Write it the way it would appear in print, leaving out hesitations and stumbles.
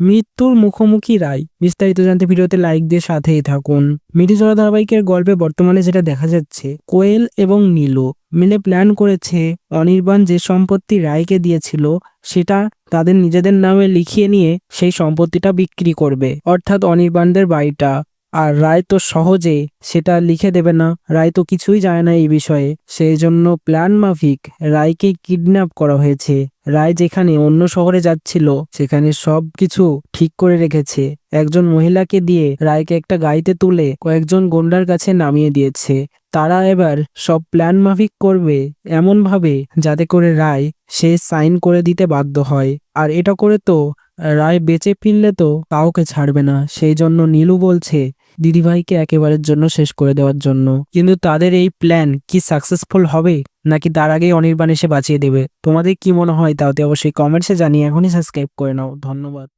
মৃত্যুর মুখোমুখি রায়। বিস্তারিত জানতে ভিডিওতে লাইক দিয়ে সাথেই থাকুন। মিঠিঝোড়া ধারাবাহিকের গল্পে বর্তমানে যেটা দেখা যাচ্ছে, কোয়েল এবং নীলু মিলে প্ল্যান করেছে অনির্বাণ যে সম্পত্তি রায়কে দিয়েছিল সেটা তাদের নিজেদের নামে লিখিয়ে নিয়ে সেই সম্পত্তিটা বিক্রি করবে, অর্থাৎ অনির্বাণদের বাড়িটা। আর রায় তো সহজে সেটা লিখে দেবে না, রায় তো কিছুই জানে না এই বিষয়ে। সেই জন্য প্ল্যান মাফিক রায়কে কিডন্যাপ করা হয়েছে। রায় যেখানে অন্য শহরে যাচ্ছিল সেখানে সবকিছু ঠিক করে রেখেছে। একজন মহিলাকে দিয়ে রায়কে একটা গাড়িতে তুলে কয়েকজন গুন্ডার কাছে নামিয়ে দিয়েছে। তারা এবার সব প্ল্যান মাফিক করবে এমন ভাবে যাতে করে রায় সে সাইন করে দিতে বাধ্য হয়। আর এটা করে তো রায় বেঁচে ফিরলে তো কাউকে ছাড়বে না। সেই জন্য নীলু বলছে দিদিভাইকে একেবারের জন্য শেষ করে দেওয়ার জন্য। কিন্তু তাদের এই প্ল্যান কি সাকসেসফুল হবে, নাকি তার আগেই অনির্বাণ এসে বাঁচিয়ে দেবে? তোমাদের কি মনে হয় তাতে অবশ্যই কমেন্টসে জানিয়ে এখনই সাবস্ক্রাইব করে নাও। ধন্যবাদ।